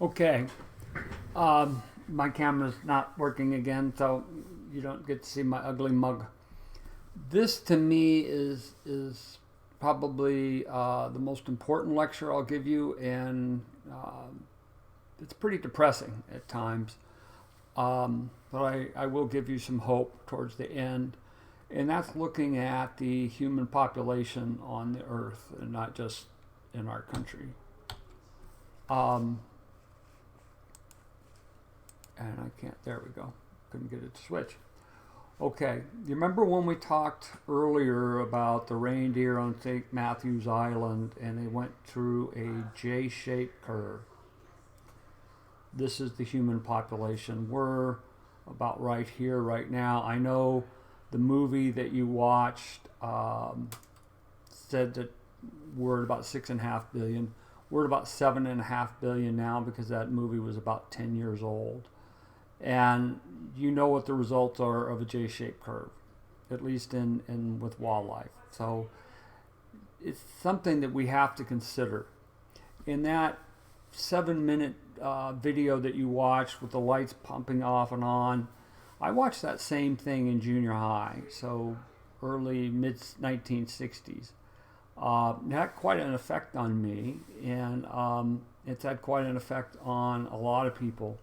Okay, my camera's not working again, so you don't get to see my ugly mug. This to me is probably the most important lecture I'll give you, and it's pretty depressing at times. But I will give you some hope towards the end, and that's looking at the human population on the earth and not just in our country. And I can't, there we go. Couldn't get it to switch. Okay, you remember when we talked earlier about the reindeer on St. Matthew's Island and they went through a J-shaped curve? This is the human population. We're about right here, right now. I know the movie that you watched said that we're at about 6.5 billion. We're at about 7.5 billion now because that movie was about 10 years old. And you know what the results are of a J-shaped curve, at least in with wildlife. So it's something that we have to consider. In that 7-minute video that you watched with the lights pumping off and on, I watched that same thing in junior high, so early, mid-1960s. It had quite an effect on me, and it's had quite an effect on a lot of people.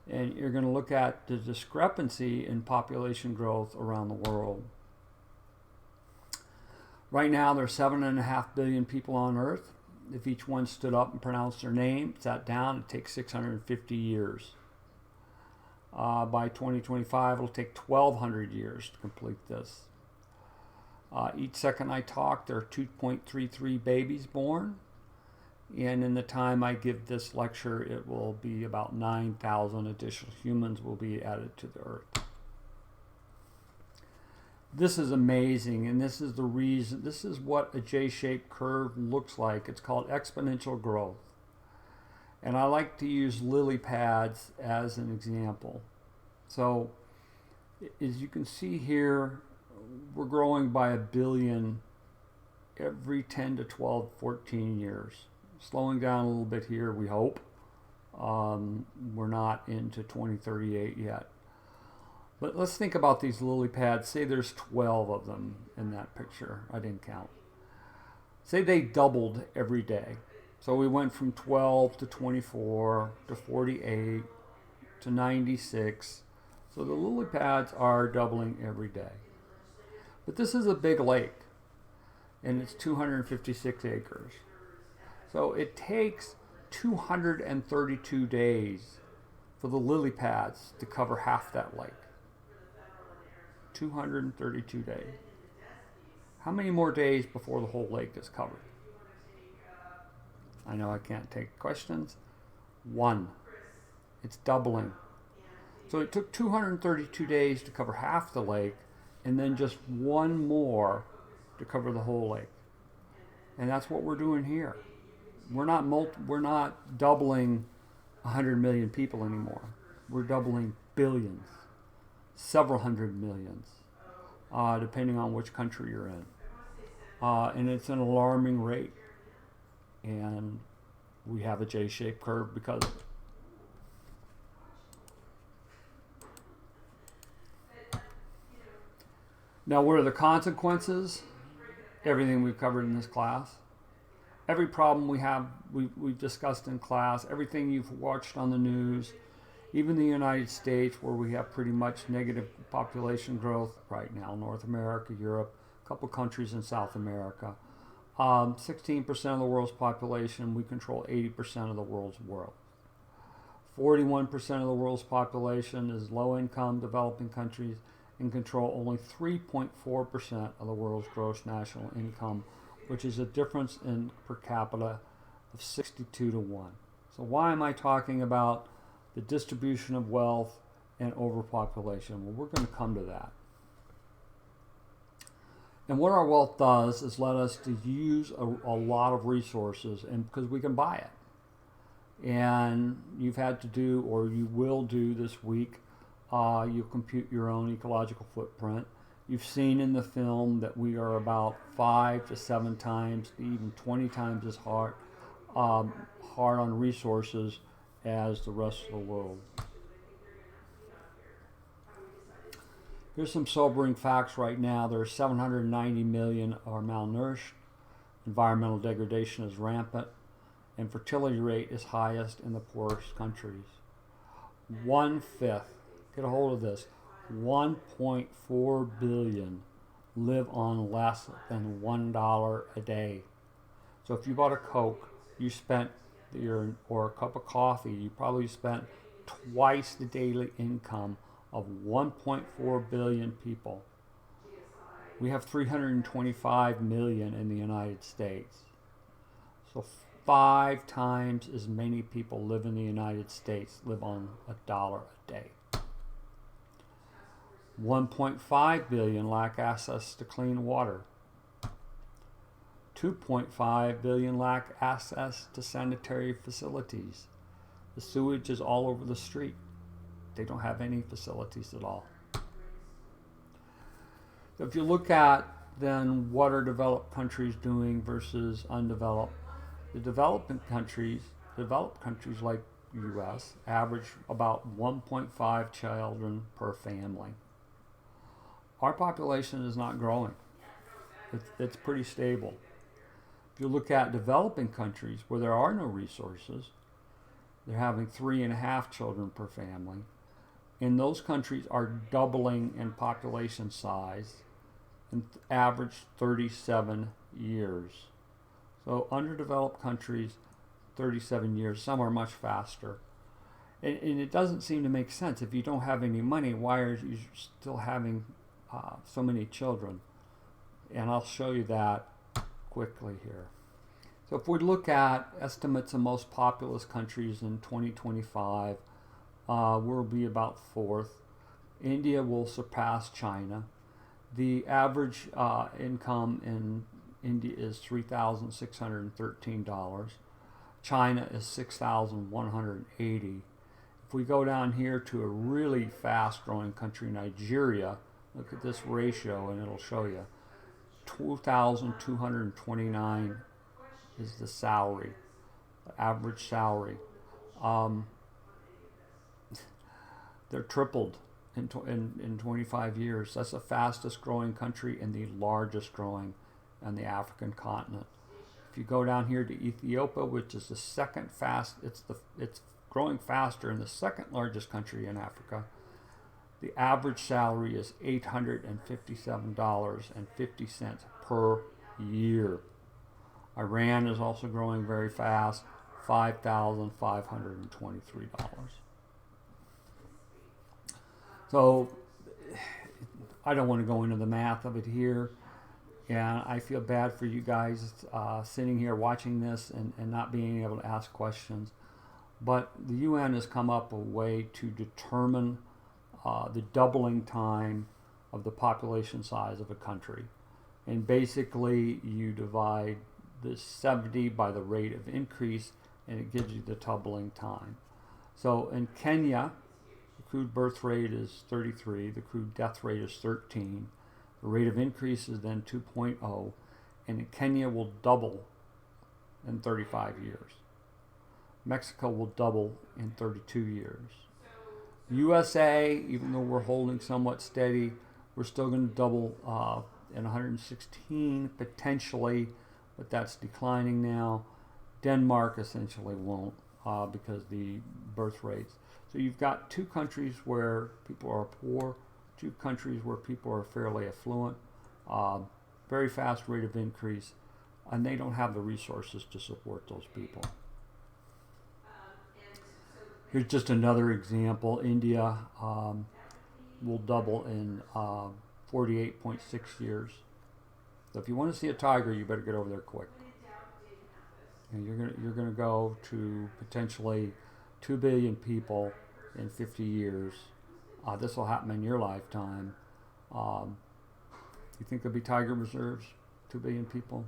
And you're going to look at the discrepancy in population growth around the world. Right now, there's 7.5 billion people on Earth. If each one stood up and pronounced their name, sat down, it takes 650 years. By 2025, it'll take 1,200 years to complete this. Each second I talk, there are 2.33 babies born. And in the time I give this lecture, it will be about 9,000 additional humans will be added to the earth. This is amazing, and this is the reason, this is what a J-shaped curve looks like. It's called exponential growth. And I like to use lily pads as an example. So, as you can see here, we're growing by 1 billion every 10 to 12, 14 years. Slowing down a little bit here, we hope. We're not into 2038 yet. But let's think about these lily pads. Say there's 12 of them in that picture. I didn't count. Say they doubled every day. So we went from 12 to 24 to 48 to 96. So the lily pads are doubling every day. But this is a big lake, and it's 256 acres. So it takes 232 days for the lily pads to cover half that lake. 232 days. How many more days before the whole lake is covered? I know I can't take questions. 1. It's doubling. So it took 232 days to cover half the lake, and then just 1 more to cover the whole lake. And that's what we're doing here. We're not doubling 100 million people anymore. We're doubling billions, several hundred millions, depending on which country you're in. And it's an alarming rate. And we have a J-shaped curve because of it. Now, what are the consequences? Everything we've covered in this class. Every problem we've discussed in class, everything you've watched on the news, even the United States, where we have pretty much negative population growth right now, North America, Europe, a couple countries in South America. 16% of the world's population, we control 80% of the world's wealth. 41% of the world's population is low-income developing countries and control only 3.4% of the world's gross national income, which is a difference in per capita of 62 to 1. So why am I talking about the distribution of wealth and overpopulation? Well, we're going to come to that. And what our wealth does is let us to use a lot of resources, and because we can buy it. And you've had to do, or you will do this week, you'll compute your own ecological footprint. You've seen in the film that we are about 5 to 7 times, even 20 times as hard on resources as the rest of the world. Here's some sobering facts right now. There are 790 million are malnourished. Environmental degradation is rampant. And fertility rate is highest in the poorest countries. 1/5, get a hold of this, 1.4 billion live on less than $1 a day. So if you bought a Coke, you spent or a cup of coffee, you probably spent twice the daily income of 1.4 billion people. We have 325 million in the United States. So 5 times as many people live in the United States live on $1 a day. 1.5 billion lack access to clean water. 2.5 billion lack access to sanitary facilities. The sewage is all over the street. They don't have any facilities at all. So if you look at then what are developed countries doing versus undeveloped, the developed countries like the US, average about 1.5 children per family. Our population is not growing. It's pretty stable. If you look at developing countries where there are no resources, they're having 3.5 children per family. And those countries are doubling in population size and average 37 years. So underdeveloped countries, 37 years. Some are much faster. And it doesn't seem to make sense. If you don't have any money, why are you still having so many children? And I'll show you that quickly here. So if we look at estimates of most populous countries in 2025, we'll be about 4th. India will surpass China. The average income in India is $3,613. China is $6,180. If we go down here to a really fast-growing country, Nigeria, look at this ratio and it'll show you. 2,229 is the salary, the average salary. They're tripled in 25 years. That's the fastest growing country and the largest growing on the African continent. If you go down here to Ethiopia, which is the second it's growing faster in the second largest country in Africa, the average salary is $857.50 per year. Iran is also growing very fast, $5,523. So I don't want to go into the math of it here, and I feel bad for you guys sitting here watching this and not being able to ask questions. But the UN has come up with a way to determine the doubling time of the population size of a country. And basically you divide the 70 by the rate of increase and it gives you the doubling time. So in Kenya, the crude birth rate is 33, the crude death rate is 13, the rate of increase is then 2.0, and in Kenya will double in 35 years. Mexico will double in 32 years. USA, even though we're holding somewhat steady, we're still going to double in 116 potentially, but that's declining now. Denmark essentially won't because the birth rates. So you've got 2 countries where people are poor, 2 countries where people are fairly affluent, very fast rate of increase, and they don't have the resources to support those people. Here's just another example. India will double in 48.6 years. So if you want to see a tiger, you better get over there quick. And you're gonna go to potentially 2 billion people in 50 years. This will happen in your lifetime. You think there'll be tiger reserves? 2 billion people.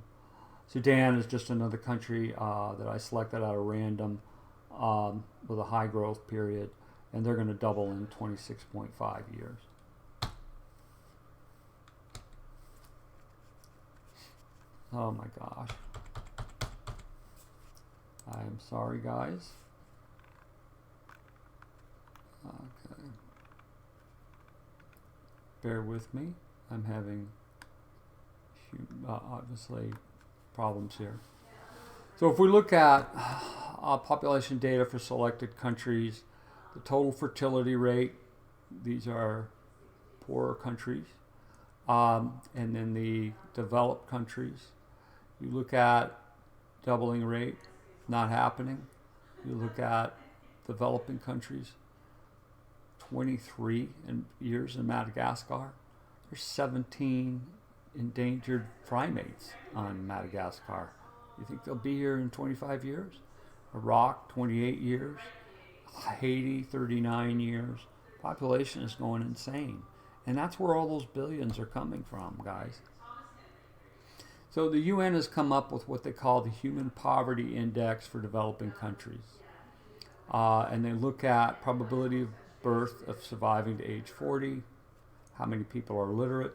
Sudan is just another country that I selected out of random. With a high growth period, and they're going to double in 26.5 years. Oh my gosh. I'm sorry, guys. Okay. Bear with me. I'm having obviously problems here. So if we look at population data for selected countries, the total fertility rate, these are poorer countries, and then the developed countries. You look at doubling rate, not happening. You look at developing countries, 23 years in Madagascar. There's 17 endangered primates on Madagascar. You think they'll be here in 25 years? Iraq, 28 years. Haiti, 39 years. Population is going insane. And that's where all those billions are coming from, guys. So the UN has come up with what they call the Human Poverty Index for developing countries. And they look at probability of birth of surviving to age 40, how many people are literate,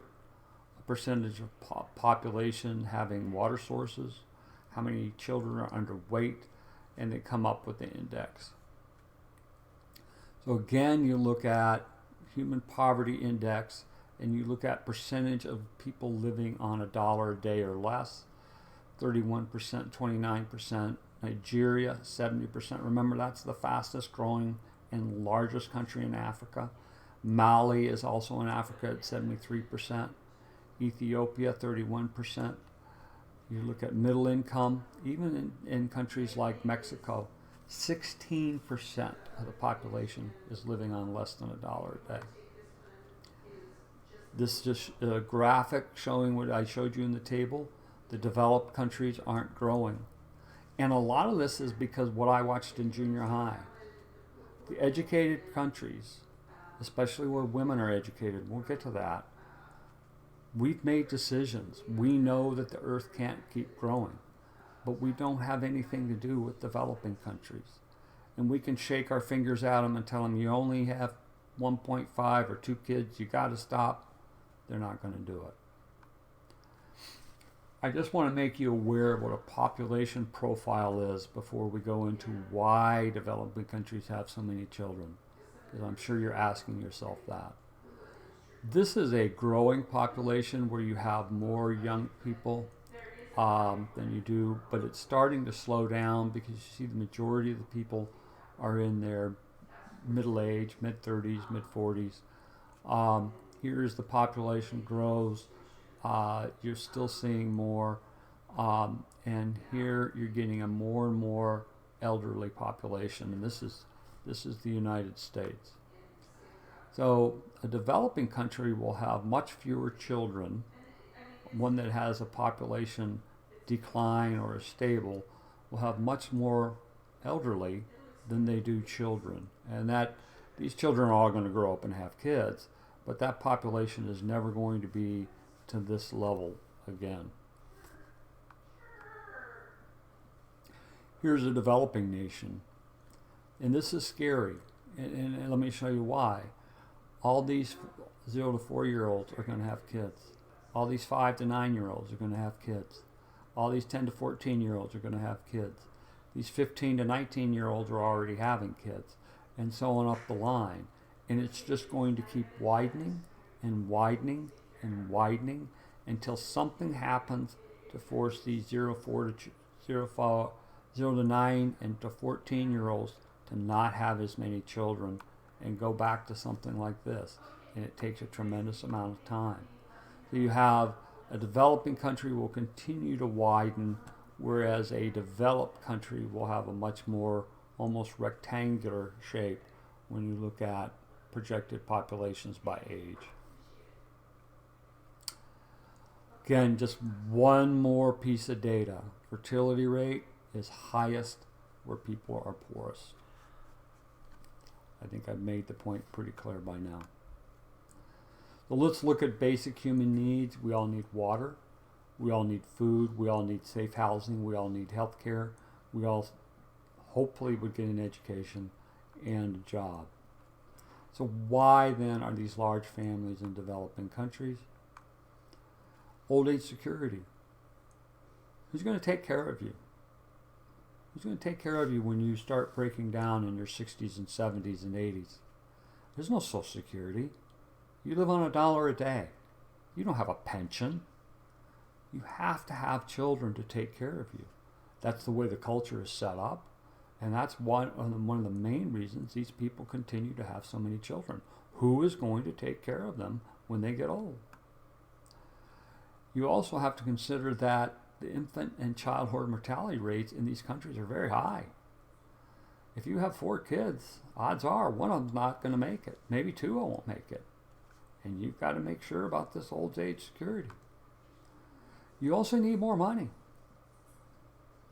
a percentage of population having water sources, how many children are underweight, and they come up with the index. So again, you look at Human Poverty Index, and you look at percentage of people living on $1 a day or less, 31%, 29%. Nigeria, 70%. Remember, that's the fastest growing and largest country in Africa. Mali is also in Africa at 73%. Ethiopia, 31%. You look at middle income, even in countries like Mexico, 16% of the population is living on less than $1 a day. This is just a graphic showing what I showed you in the table. The developed countries aren't growing. And a lot of this is because what I watched in junior high. The educated countries, especially where women are educated, we'll get to that, we've made decisions. We know that the earth can't keep growing, but we don't have anything to do with developing countries. And we can shake our fingers at them and tell them, you only have 1.5 or 2 kids, you got to stop. They're not going to do it. I just want to make you aware of what a population profile is before we go into why developing countries have so many children, because I'm sure you're asking yourself that. This is a growing population where you have more young people than you do, but it's starting to slow down because you see the majority of the people are in their middle age, mid-30s, mid-40s. Here's the population grows. You're still seeing more, and here you're getting a more and more elderly population, and this is the United States. So a developing country will have much fewer children. One that has a population decline or is stable will have much more elderly than they do children, and that these children are all going to grow up and have kids, but that population is never going to be to this level again. Here's a developing nation, and this is scary, and let me show you why. All these 0 to 4 year olds are going to have kids. All these 5 to 9 year olds are going to have kids. All these 10 to 14 year olds are going to have kids. These 15 to 19 year olds are already having kids, and so on up the line. And it's just going to keep widening and widening and widening until something happens to force these 0 to 9 and to 14 year olds to not have as many children and go back to something like this. And it takes a tremendous amount of time. So you have a developing country will continue to widen, whereas a developed country will have a much more almost rectangular shape when you look at projected populations by age. Again, just one more piece of data. Fertility rate is highest where people are poorest. I think I've made the point pretty clear by now. So let's look at basic human needs. We all need water. We all need food. We all need safe housing. We all need health care. We all hopefully would get an education and a job. So why then are these large families in developing countries? Old age security. Who's going to take care of you? Who's going to take care of you when you start breaking down in your 60s and 70s and 80s? There's no Social Security. You live on $1 a day. You don't have a pension. You have to have children to take care of you. That's the way the culture is set up. And that's one of the main reasons these people continue to have so many children. Who is going to take care of them when they get old? You also have to consider that the infant and childhood mortality rates in these countries are very high. If you have 4 kids, odds are one of them's not going to make it. Maybe 2 won't make it. And you've got to make sure about this old age security. You also need more money.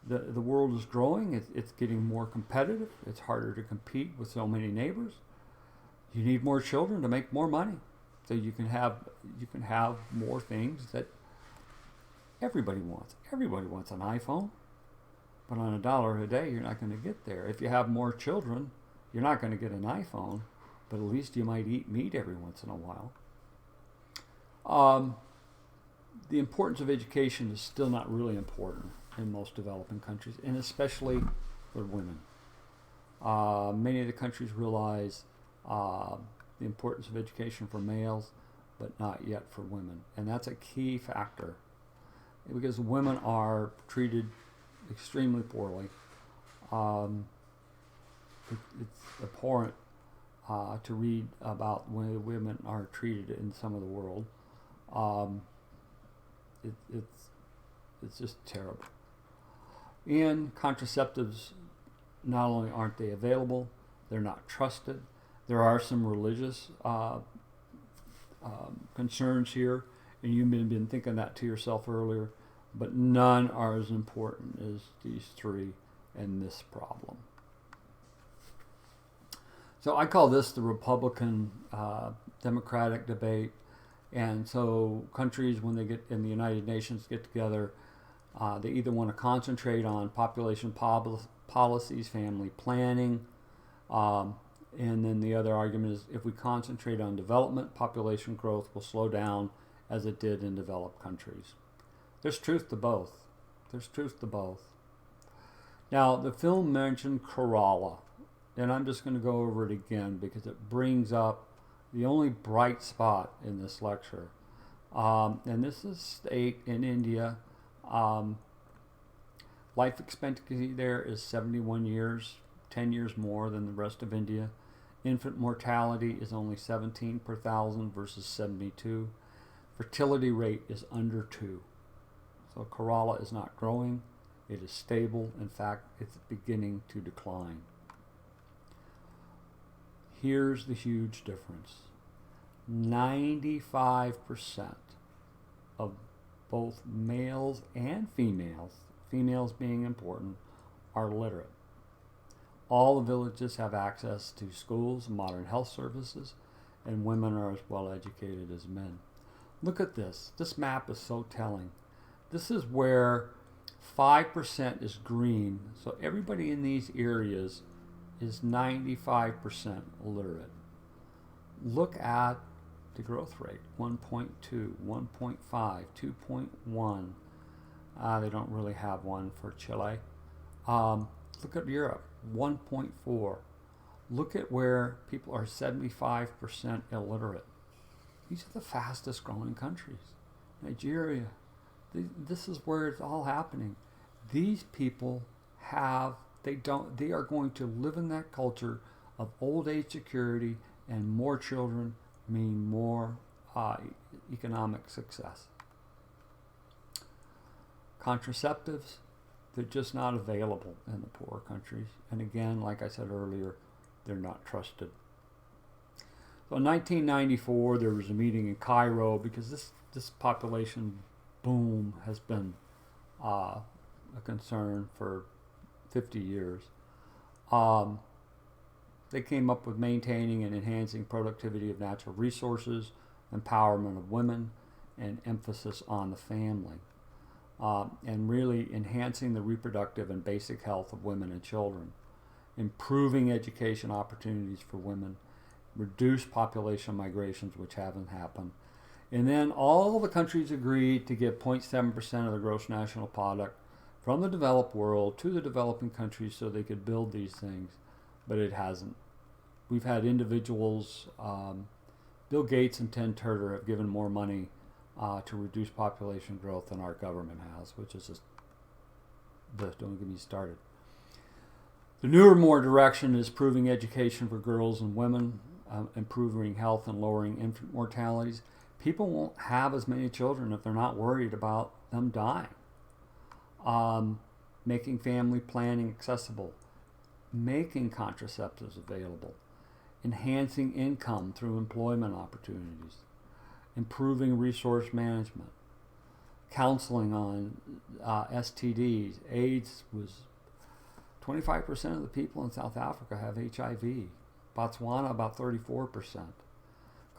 The world is growing. It's getting more competitive. It's harder to compete with so many neighbors. You need more children to make more money, so you can have more things that everybody wants. Everybody wants an iPhone, but on $1 a day, you're not going to get there. If you have more children, you're not going to get an iPhone, but at least you might eat meat every once in a while. The importance of education is still not really important in most developing countries, and especially for women. Many of the countries realize the importance of education for males, but not yet for women. And that's a key factor, because women are treated extremely poorly. It's abhorrent to read about the way women are treated in some of the world. It's just terrible. And contraceptives, not only aren't they available, they're not trusted. There are some religious concerns here, and you've been thinking that to yourself earlier, but none are as important as these 3 and this problem. So I call this the Republican Democratic debate. And so countries, when they get in the United Nations, get together, they either want to concentrate on population policies, family planning, and then the other argument is if we concentrate on development, population growth will slow down as it did in developed countries. There's truth to both. There's truth to both. Now, the film mentioned Kerala, and I'm just going to go over it again because it brings up the only bright spot in this lecture. And this is a state in India. Life expectancy there is 71 years, 10 years more than the rest of India. Infant mortality is only 17 per thousand versus 72. Fertility rate is under 2. So Kerala is not growing. It is stable. In fact, it's beginning to decline. Here's the huge difference. 95% of both males and females being important, are literate. All the villages have access to schools, modern health services, and women are as well educated as men. Look at this. This map is so telling. This is where 5% is green. So everybody in these areas is 95% literate. Look at the growth rate, 1.2, 1.5, 2.1. They don't really have one for Chile. Look at Europe, 1.4. Look at where people are 75% illiterate. These are the fastest growing countries. Nigeria, this is where it's all happening. These people they are going to live in that culture of old age security, and more children mean more economic success. Contraceptives, they're just not available in the poorer countries. And again, like I said earlier, they're not trusted. So in 1994, there was a meeting in Cairo because this population boom has been a concern for 50 years. They came up with maintaining and enhancing productivity of natural resources, empowerment of women, and emphasis on the family. And really enhancing the reproductive and basic health of women and children, improving education opportunities for women, reduce population migrations, which haven't happened. And then all the countries agreed to give 0.7% of the gross national product from the developed world to the developing countries so they could build these things, but it hasn't we've had individuals, Bill Gates and Ted Turner have given more money to reduce population growth than our government has, which is just, don't get me started. The newer, more direction is improving education for girls and women, improving health and lowering infant mortalities. People won't have as many children if they're not worried about them dying. Making family planning accessible, making contraceptives available, enhancing income through employment opportunities, improving resource management, counseling on STDs. AIDS was 25% of the people in South Africa have HIV. Botswana, about 34%.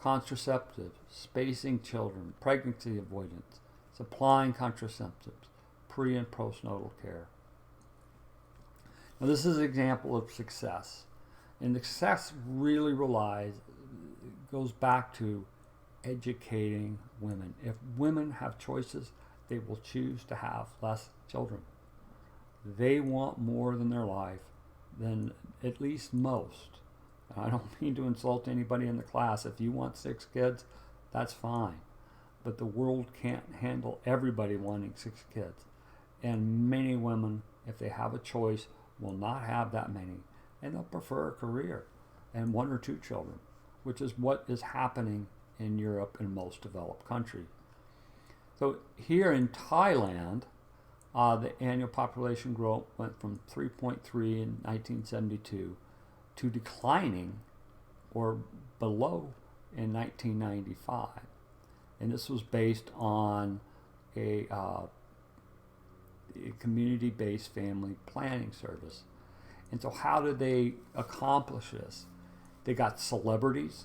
Contraceptive, spacing children, pregnancy avoidance, supplying contraceptives, pre- and postnatal care. Now, this is an example of success. And success really goes back to educating women. If women have choices, they will choose to have less children. They want more than their life than at least most. I don't mean to insult anybody in the class. If you want 6 kids, that's fine. But the world can't handle everybody wanting 6 kids. And many women, if they have a choice, will not have that many. And they'll prefer a career and 1 or 2 children, which is what is happening in Europe and most developed countries. So here in Thailand, the annual population growth went from 3.3 in 1972 to declining or below in 1995. And this was based on a community-based family planning service. And so how did they accomplish this? They got celebrities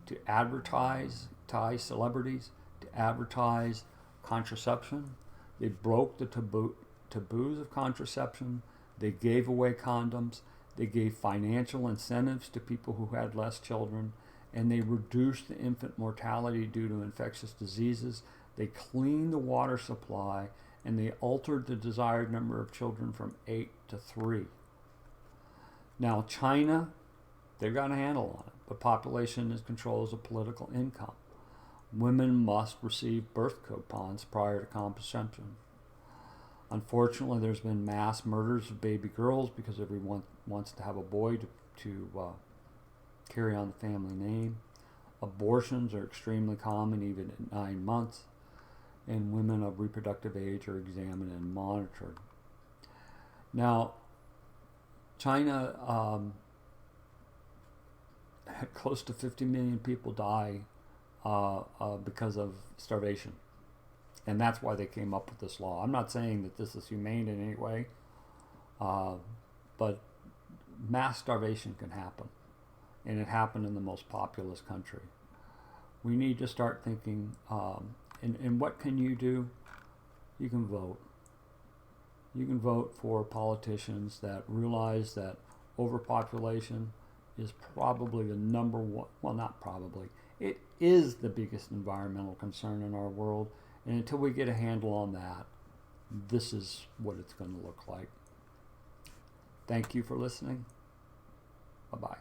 to advertise, Thai celebrities to advertise contraception. They broke the taboos of contraception. They gave away condoms. They gave financial incentives to people who had less children. And they reduced the infant mortality due to infectious diseases. They cleaned the water supply, and they altered the desired number of children from 8 to 3. Now, China, they've got a handle on it, but population is controlled as a political income. Women must receive birth coupons prior to contraception. Unfortunately, there's been mass murders of baby girls because everyone wants to have a boy to carry on the family name. Abortions are extremely common, even at 9 months. And women of reproductive age are examined and monitored. Now, China had close to 50 million people die because of starvation. And that's why they came up with this law. I'm not saying that this is humane in any way, but mass starvation can happen. And it happened in the most populous country. We need to start thinking, and what can you do? You can vote. You can vote for politicians that realize that overpopulation is probably the number one, well, not probably, it is the biggest environmental concern in our world. And until we get a handle on that, this is what it's going to look like. Thank you for listening. Bye-bye.